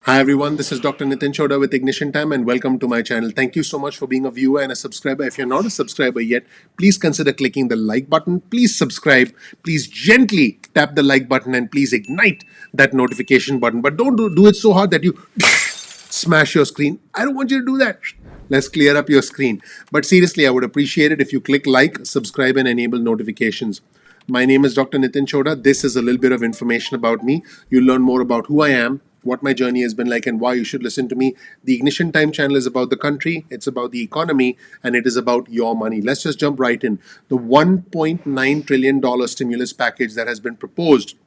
Hi everyone, this is Dr. Nitin Chhoda with Ignition Time and welcome to my channel. Thank you so much for being a viewer and a subscriber. If you're not a subscriber yet, please consider clicking the like button. Please subscribe. Please gently tap the like button and please ignite that notification button. But don't do it so hard that you smash your screen. I don't want you to do that. Let's clear up your screen. But seriously, I would appreciate it if you click like, subscribe, and enable notifications. My name is Dr. Nitin Chhoda. This is a little bit of information about me. You'll learn more about who I am, what my journey has been like, and why you should listen to me. The Ignition Time channel is about the country, it's about the economy, and it is about your money. Let's just jump right in. The $1.9 trillion stimulus package that has been proposed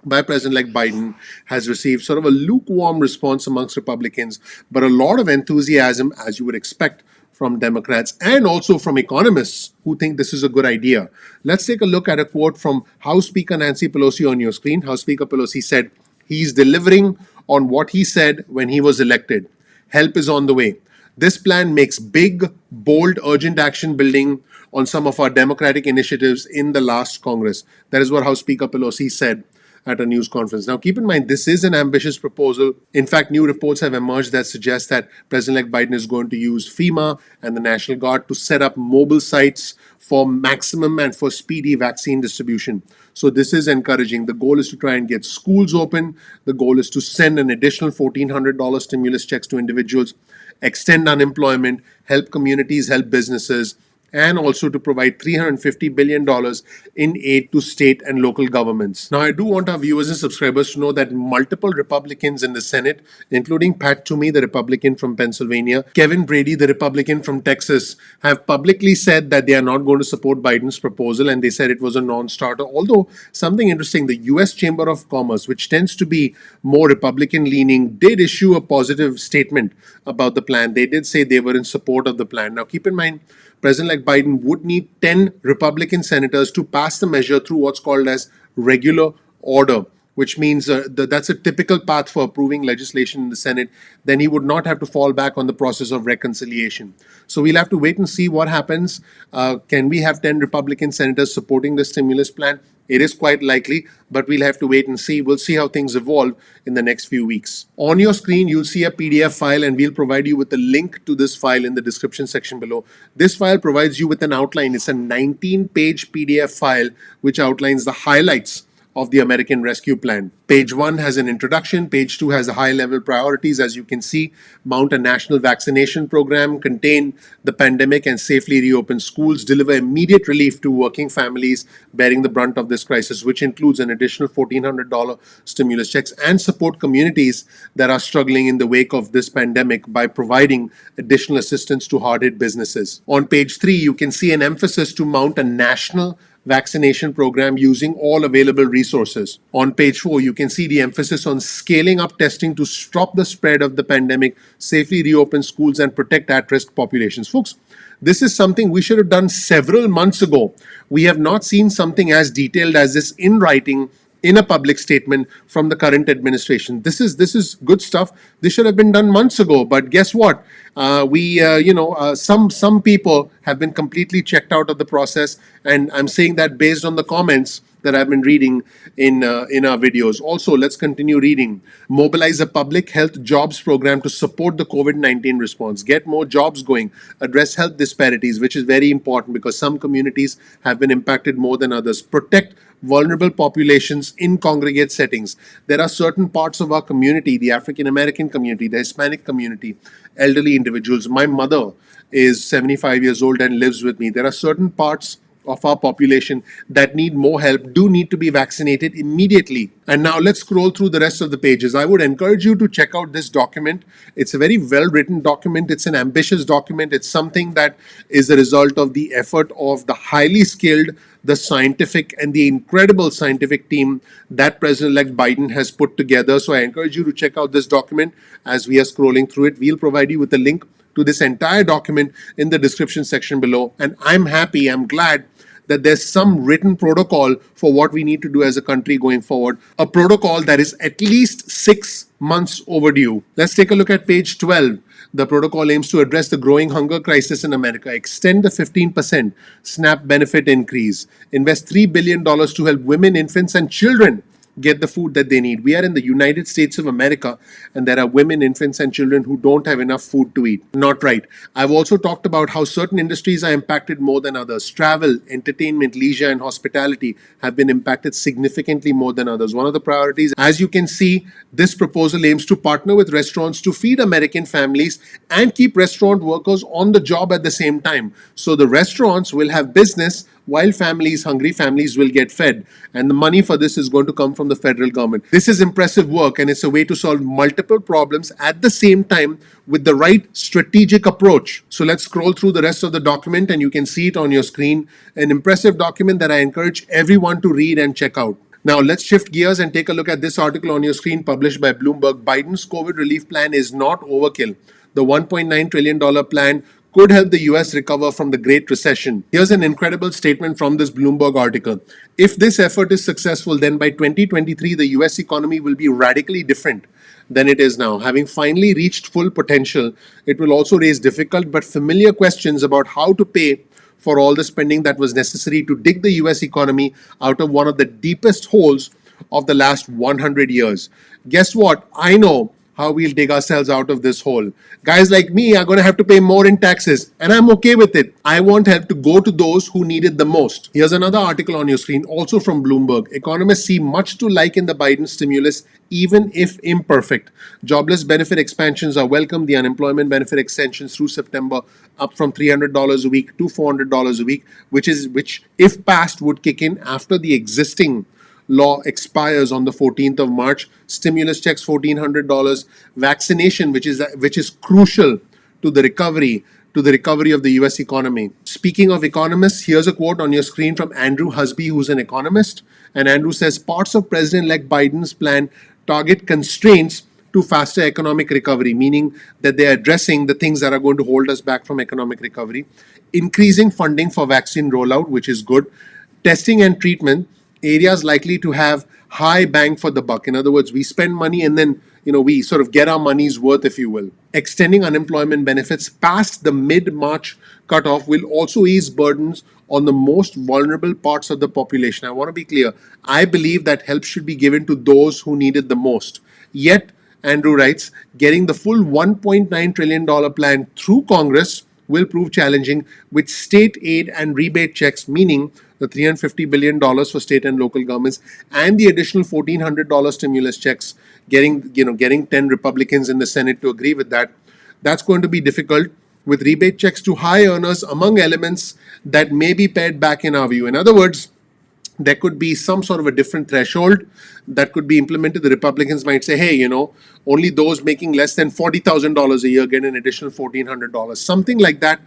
by President-elect Biden has received sort of a lukewarm response amongst Republicans, but a lot of enthusiasm, as you would expect, from Democrats and also from economists who think this is a good idea. Let's take a look at a quote from House Speaker Nancy Pelosi on your screen. House Speaker Pelosi said, "He's delivering on what he said when he was elected. Help is on the way. This plan makes big, bold, urgent action building on some of our democratic initiatives in the last Congress." That is what House Speaker Pelosi said at a news conference. Now, keep in mind, this is an ambitious proposal. In fact, new reports have emerged that suggest that President-elect Biden is going to use FEMA and the National Guard to set up mobile sites for maximum and for speedy vaccine distribution. So this is encouraging. The goal is to try and get schools open. The goal is to send an additional $1,400 stimulus checks to individuals, extend unemployment, help communities, help businesses, and also to provide $350 billion in aid to state and local governments. Now, I do want our viewers and subscribers to know that multiple Republicans in the Senate, including Pat Toomey, the Republican from Pennsylvania, Kevin Brady, the Republican from Texas, have publicly said that they are not going to support Biden's proposal, and they said it was a non-starter. Although, something interesting, the U.S. Chamber of Commerce, which tends to be more Republican-leaning, did issue a positive statement about the plan. They did say they were in support of the plan. Now, keep in mind, President-elect Biden would need 10 Republican senators to pass the measure through what's called as regular order, which means that's a typical path for approving legislation in the Senate. Then he would not have to fall back on the process of reconciliation. So we'll have to wait and see what happens. Can we have 10 Republican senators supporting the stimulus plan? It is quite likely, but we'll have to wait and see. We'll see how things evolve in the next few weeks. On your screen, you'll see a PDF file, and we'll provide you with a link to this file in the description section below. This file provides you with an outline. It's a 19-page PDF file which outlines the highlights of the American Rescue Plan. Page 1 has an introduction. Page 2 has the high-level priorities. As you can see, mount a national vaccination program, contain the pandemic and safely reopen schools, deliver immediate relief to working families bearing the brunt of this crisis, which includes an additional $1,400 stimulus checks, and support communities that are struggling in the wake of this pandemic by providing additional assistance to hard-hit businesses. On page 3, you can see an emphasis to mount a national vaccination program using all available resources. On page 4, you can see the emphasis on scaling up testing to stop the spread of the pandemic, safely reopen schools, and protect at-risk populations. Folks, this is something we should have done several months ago. We have not seen something as detailed as this in writing in a public statement from the current administration. This is good stuff. This should have been done months ago. But guess what? Some people have been completely checked out of the process, and I'm saying that based on the comments that I've been reading in our videos. Also, let's continue reading. Mobilize a public health jobs program to support the COVID-19 response. Get more jobs going. Address health disparities, which is very important because some communities have been impacted more than others. Protect vulnerable populations in congregate settings. There are certain parts of our community, the African American community, the Hispanic community, elderly individuals. My mother is 75 years old and lives with me. There are certain parts of our population that need more help, do need to be vaccinated immediately. And now let's scroll through the rest of the pages. I would encourage you to check out this document. It's a very well-written document. It's an ambitious document. It's something that is the result of the effort of the highly skilled, the scientific, and the incredible scientific team that President-elect Biden has put together. So I encourage you to check out this document as we are scrolling through it. We'll provide you with a link to this entire document in the description section below. And I'm glad that there's some written protocol for what we need to do as a country going forward. A protocol that is at least 6 months overdue. Let's take a look at page 12. The protocol aims to address the growing hunger crisis in America, extend the 15% SNAP benefit increase, invest $3 billion to help women, infants, and children get the food that they need. We are in the United States of America, and there are women, infants, and children who don't have enough food to eat. Not right. I've also talked about how certain industries are impacted more than others. Travel, entertainment, leisure, and hospitality have been impacted significantly more than others. One of the priorities, as you can see, this proposal aims to partner with restaurants to feed American families and keep restaurant workers on the job at the same time. So the restaurants will have business while hungry families will get fed. And the money for this is going to come from the federal government. This is impressive work, and it's a way to solve multiple problems at the same time with the right strategic approach. So let's scroll through the rest of the document and you can see it on your screen. An impressive document that I encourage everyone to read and check out. Now, let's shift gears and take a look at this article on your screen published by Bloomberg. Biden's COVID relief plan is not overkill. The $1.9 trillion plan could help the US recover from the Great Recession. Here's an incredible statement from this Bloomberg article. If this effort is successful, then by 2023, the US economy will be radically different than it is now. Having finally reached full potential, it will also raise difficult but familiar questions about how to pay for all the spending that was necessary to dig the US economy out of one of the deepest holes of the last 100 years. Guess what? I know how we'll dig ourselves out of this hole. Guys like me are going to have to pay more in taxes, and I'm okay with it. I want help to go to those who need it the most. Here's another article on your screen, also from Bloomberg. Economists see much to like in the Biden stimulus, even if imperfect. Jobless benefit expansions are welcome. The unemployment benefit extensions through September up from $300 a week to $400 a week, which if passed would kick in after the existing law expires on the 14th of March. Stimulus checks $1,400. Vaccination, which is crucial to the recovery of the US economy. Speaking of economists, here's a quote on your screen from Andrew Husby, who's an economist. And Andrew says parts of President-elect Biden's plan target constraints to faster economic recovery, meaning that they're addressing the things that are going to hold us back from economic recovery. Increasing funding for vaccine rollout, which is good. Testing and treatment, areas likely to have high bang for the buck. In other words, we spend money and then we sort of get our money's worth, if you will. Extending unemployment benefits past the mid-March cutoff will also ease burdens on the most vulnerable parts of the population. I want to be clear. I believe that help should be given to those who need it the most. Yet, Andrew writes, getting the full $1.9 trillion plan through Congress will prove challenging, with state aid and rebate checks, meaning the $350 billion for state and local governments, and the additional $1,400 stimulus checks, getting 10 Republicans in the Senate to agree with that. That's going to be difficult, with rebate checks to high earners among elements that may be pared back in our view. In other words, there could be some sort of a different threshold that could be implemented. The Republicans might say, hey, only those making less than $40,000 a year get an additional $1,400. Something like that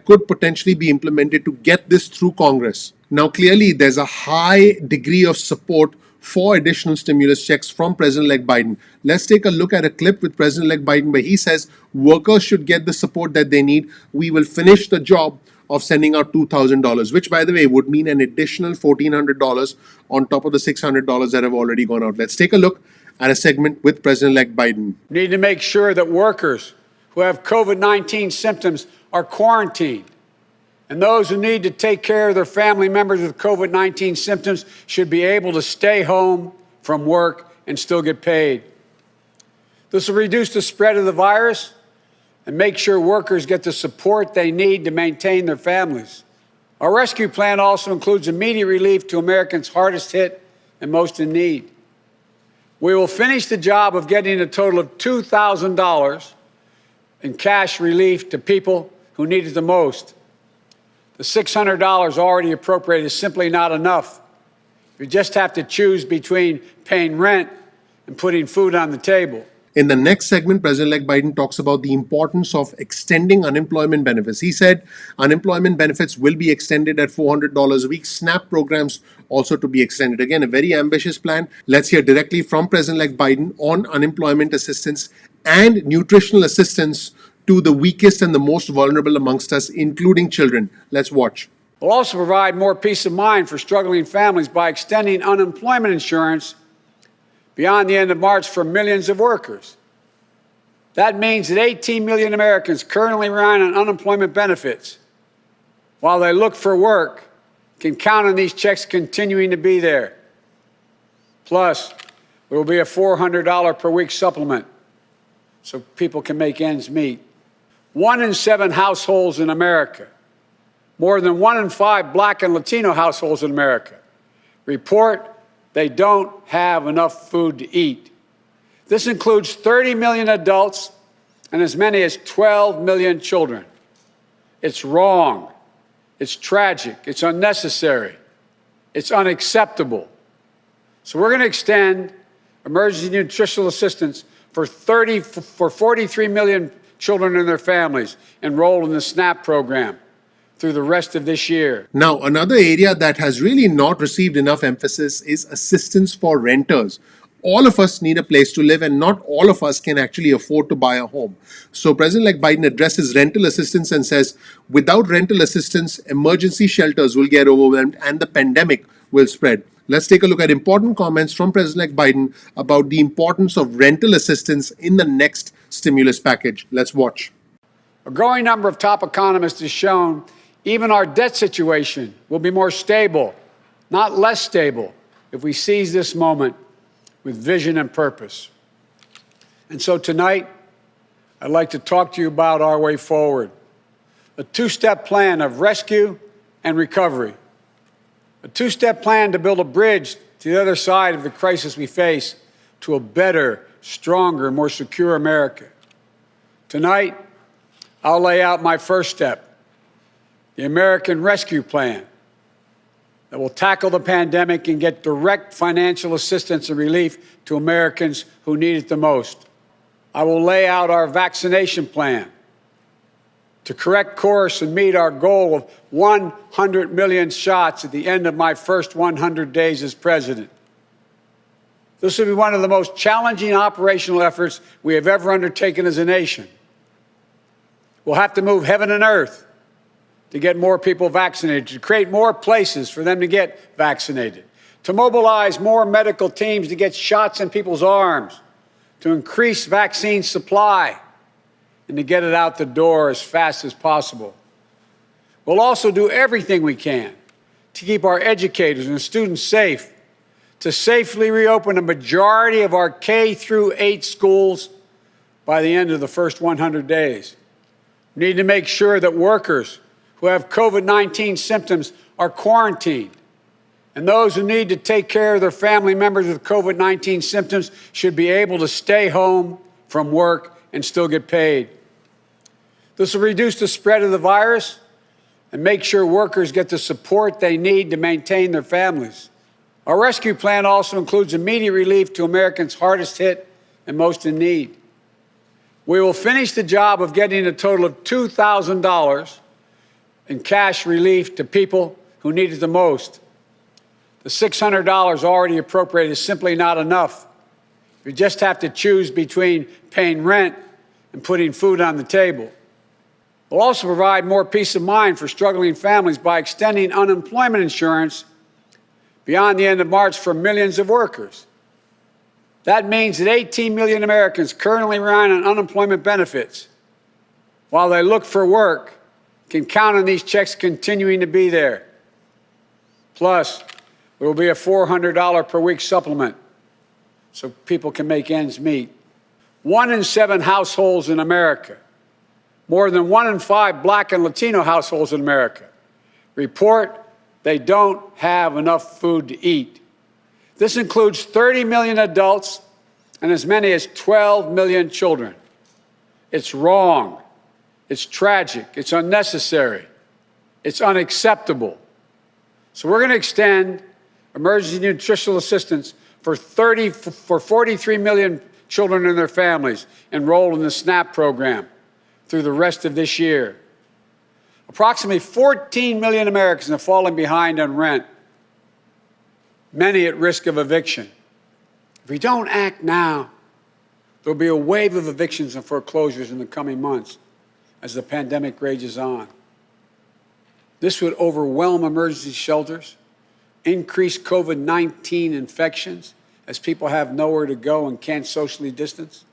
could potentially be implemented to get this through Congress. Now, clearly, there's a high degree of support for additional stimulus checks from President-elect Biden. Let's take a look at a clip with President-elect Biden where he says workers should get the support that they need. We will finish the job of sending out $2,000, which, by the way, would mean an additional $1,400 on top of the $600 that have already gone out. Let's take a look at a segment with President-elect Biden. We need to make sure that workers who have COVID-19 symptoms are quarantined, and those who need to take care of their family members with COVID-19 symptoms should be able to stay home from work and still get paid. This will reduce the spread of the virus and make sure workers get the support they need to maintain their families. Our rescue plan also includes immediate relief to Americans hardest hit and most in need. We will finish the job of getting a total of $2,000 in cash relief to people who need it the most. The $600 already appropriated is simply not enough. You just have to choose between paying rent and putting food on the table. In the next segment, President-elect Biden talks about the importance of extending unemployment benefits. He said unemployment benefits will be extended at $400 a week. SNAP programs also to be extended. Again, a very ambitious plan. Let's hear directly from President-elect Biden on unemployment assistance and nutritional assistance to the weakest and the most vulnerable amongst us, including children. Let's watch. We'll also provide more peace of mind for struggling families by extending unemployment insurance beyond the end of March for millions of workers. That means that 18 million Americans currently relying on unemployment benefits while they look for work can count on these checks continuing to be there. Plus, there will be a $400 per week supplement so people can make ends meet. 1 in 7 households in America, more than 1 in 5 Black and Latino households in America, report they don't have enough food to eat. This includes 30 million adults and as many as 12 million children. It's wrong. It's tragic. It's unnecessary. It's unacceptable. So we're going to extend emergency nutritional assistance for 43 million children and their families enrolled in the SNAP program through the rest of this year. Now, another area that has really not received enough emphasis is assistance for renters. All of us need a place to live, and not all of us can actually afford to buy a home. So President-elect Biden addresses rental assistance and says, without rental assistance, emergency shelters will get overwhelmed and the pandemic will spread. Let's take a look at important comments from President-elect Biden about the importance of rental assistance in the next stimulus package. Let's watch. A growing number of top economists has shown even our debt situation will be more stable, not less stable, if we seize this moment with vision and purpose. And so tonight, I'd like to talk to you about our way forward. A two-step plan of rescue and recovery. A two-step plan to build a bridge to the other side of the crisis we face to a better, stronger, more secure America. Tonight, I'll lay out my first step, the American Rescue Plan, that will tackle the pandemic and get direct financial assistance and relief to Americans who need it the most. I will lay out our vaccination plan to correct course and meet our goal of 100 million shots at the end of my first 100 days as president. This will be one of the most challenging operational efforts we have ever undertaken as a nation. We'll have to move heaven and earth to get more people vaccinated, to create more places for them to get vaccinated, to mobilize more medical teams to get shots in people's arms, to increase vaccine supply, and to get it out the door as fast as possible. We'll also do everything we can to keep our educators and students safe, to safely reopen a majority of our K-8 schools by the end of the first 100 days. We need to make sure that workers who have COVID-19 symptoms are quarantined, and those who need to take care of their family members with COVID-19 symptoms should be able to stay home from work and still get paid. This will reduce the spread of the virus and make sure workers get the support they need to maintain their families. Our rescue plan also includes immediate relief to Americans hardest hit and most in need. We will finish the job of getting a total of $2,000 in cash relief to people who need it the most. The $600 already appropriated is simply not enough. You just have to choose between paying rent and putting food on the table. We'll also provide more peace of mind for struggling families by extending unemployment insurance beyond the end of March for millions of workers. That means that 18 million Americans currently relying on unemployment benefits while they look for work can count on these checks continuing to be there. Plus, there will be a $400 per week supplement so people can make ends meet. 1 in 7 households in America, more than 1 in 5 Black and Latino households in America, report they don't have enough food to eat. This includes 30 million adults and as many as 12 million children. It's wrong. It's tragic. It's unnecessary. It's unacceptable. So we're going to extend emergency nutritional assistance for 43 million children and their families enrolled in the SNAP program through the rest of this year. Approximately 14 million Americans have fallen behind on rent, many at risk of eviction. If we don't act now, there'll be a wave of evictions and foreclosures in the coming months as the pandemic rages on. This would overwhelm emergency shelters, increase COVID-19 infections as people have nowhere to go and can't socially distance.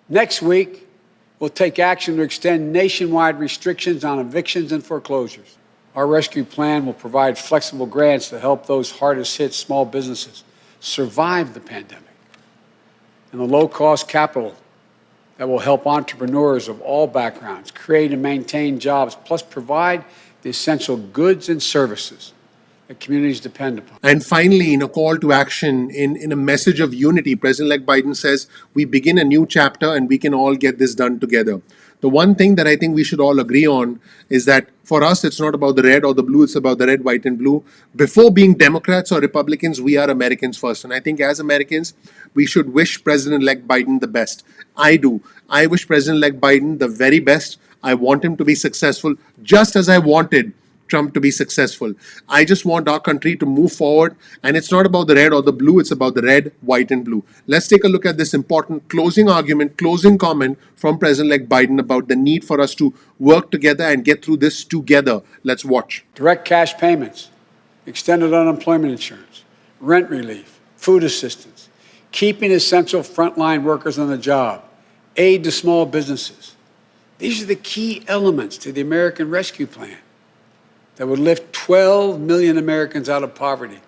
Next week, we'll take action to extend nationwide restrictions on evictions and foreclosures. Our rescue plan will provide flexible grants to help those hardest hit small businesses, survive the pandemic, and the low-cost capital that will help entrepreneurs of all backgrounds create and maintain jobs, plus provide the essential goods and services that communities depend upon. And finally, in a call to action, in a message of unity, President-elect Biden says, we begin a new chapter and we can all get this done together. The one thing that I think we should all agree on is that for us, it's not about the red or the blue, it's about the red, white, and blue. Before being Democrats or Republicans, we are Americans first. And I think as Americans, we should wish President-elect Biden the best. I do. I wish President-elect Biden the very best. I want him to be successful, just as I wanted Trump to be successful. I just want our country to move forward, and it's not about the red or the blue, it's about the red, white, and blue. Let's take a look at this important closing argument, closing comment from President-elect Biden about the need for us to work together and get through this together. Let's watch. Direct cash payments, extended unemployment insurance, rent relief, food assistance, keeping essential frontline workers on the job, aid to small businesses. These are the key elements to the American Rescue Plan that would lift 12 million Americans out of poverty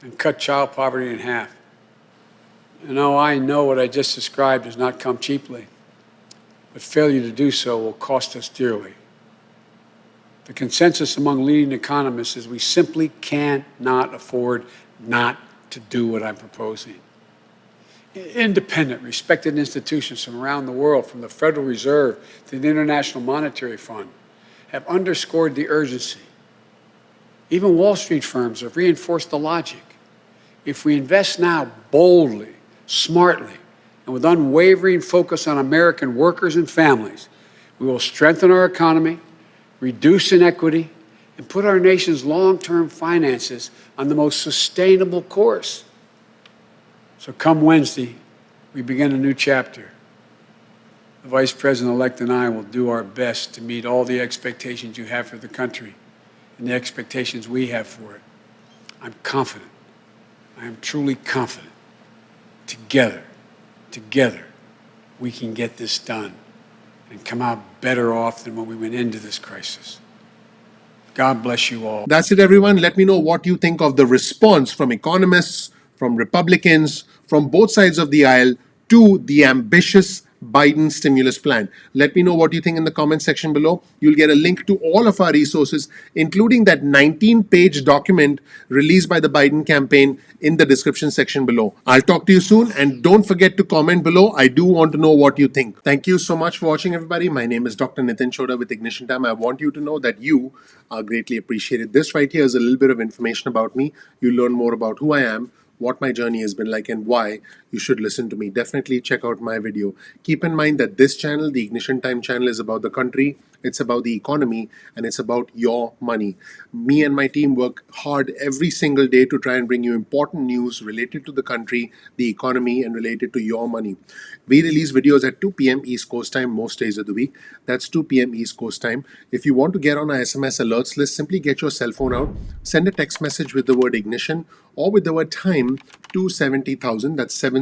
and cut child poverty in half. I know what I just described does not come cheaply, but failure to do so will cost us dearly. The consensus among leading economists is we simply cannot afford not to do what I'm proposing. Independent, respected institutions from around the world, from the Federal Reserve to the International Monetary Fund, have underscored the urgency. Even Wall Street firms have reinforced the logic. If we invest now boldly, smartly, and with unwavering focus on American workers and families, we will strengthen our economy, reduce inequity, and put our nation's long-term finances on the most sustainable course. So come Wednesday, we begin a new chapter. The Vice President-elect and I will do our best to meet all the expectations you have for the country and the expectations we have for it. I'm confident. I am truly confident. Together, we can get this done and come out better off than when we went into this crisis. God bless you all. That's it, everyone. Let me know what you think of the response from economists, from Republicans, from both sides of the aisle to the ambitious Biden stimulus plan. Let me know what you think in the comment section below. You'll get a link to all of our resources, including that 19-page document released by the Biden campaign in the description section below. I'll talk to you soon, and don't forget to comment below. I do want to know what you think. Thank you so much for watching, everybody. My name is Dr. Nitin Chhoda with Ignition Time. I want you to know that you are greatly appreciated. This right here is a little bit of information about me. You learn more about who I am, what my journey has been like, and why you should listen to me. Definitely check out my video. Keep in mind that this channel, the Ignition Time channel, is about the country, it's about the economy, and it's about your money. Me and my team work hard every single day to try and bring you important news related to the country, the economy, and related to your money. We release videos at 2 p.m. East Coast time most days of the week. That's 2 p.m. East Coast time. If you want to get on our SMS alerts list, simply get your cell phone out, send a text message with the word ignition or with the word time to 70,000, that's 70000,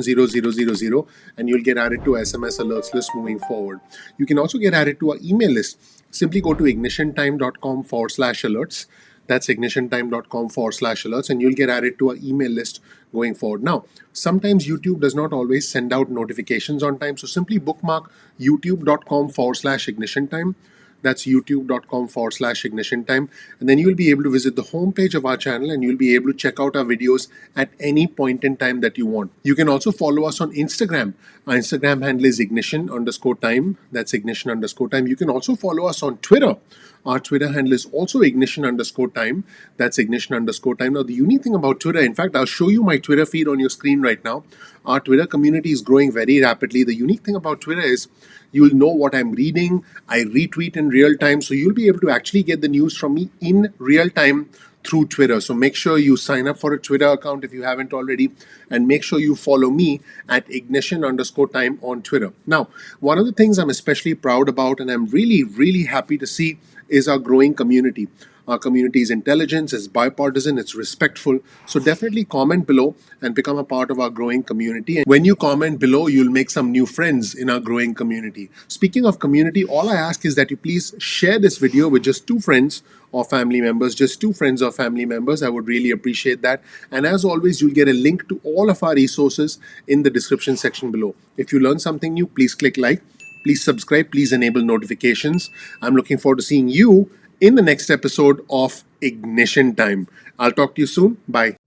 and you'll get added to SMS alerts list moving forward. You can also get added to our email list. Simply go to ignitiontime.com/alerts. That's ignitiontime.com/alerts, and you'll get added to our email list going forward. Now, sometimes YouTube does not always send out notifications on time, so simply bookmark youtube.com/ignitiontime. That's youtube.com/ignitiontime. And then you'll be able to visit the homepage of our channel and you'll be able to check out our videos at any point in time that you want. You can also follow us on Instagram. Our Instagram handle is ignition_time. That's ignition_time. You can also follow us on Twitter. Our Twitter handle is also ignition_time. That's ignition_time. Now, the unique thing about Twitter, in fact, I'll show you my Twitter feed on your screen right now. Our Twitter community is growing very rapidly. The unique thing about Twitter is you'll know what I'm reading. I retweet in real time. So you'll be able to actually get the news from me in real time through Twitter. So make sure you sign up for a Twitter account if you haven't already, and make sure you follow me at ignition_time on Twitter. Now, one of the things I'm especially proud about and I'm really, really happy to see is our growing community. Our community is intelligent, it's bipartisan, it's respectful. So definitely comment below and become a part of our growing community. And when you comment below, you'll make some new friends in our growing community. Speaking of community, all I ask is that you please share this video with just two friends or family members, just two friends or family members. I would really appreciate that. And as always, you'll get a link to all of our resources in the description section below. If you learn something new, please click like, please subscribe, please enable notifications. I'm looking forward to seeing you in the next episode of Ignition Time. I'll talk to you soon. Bye.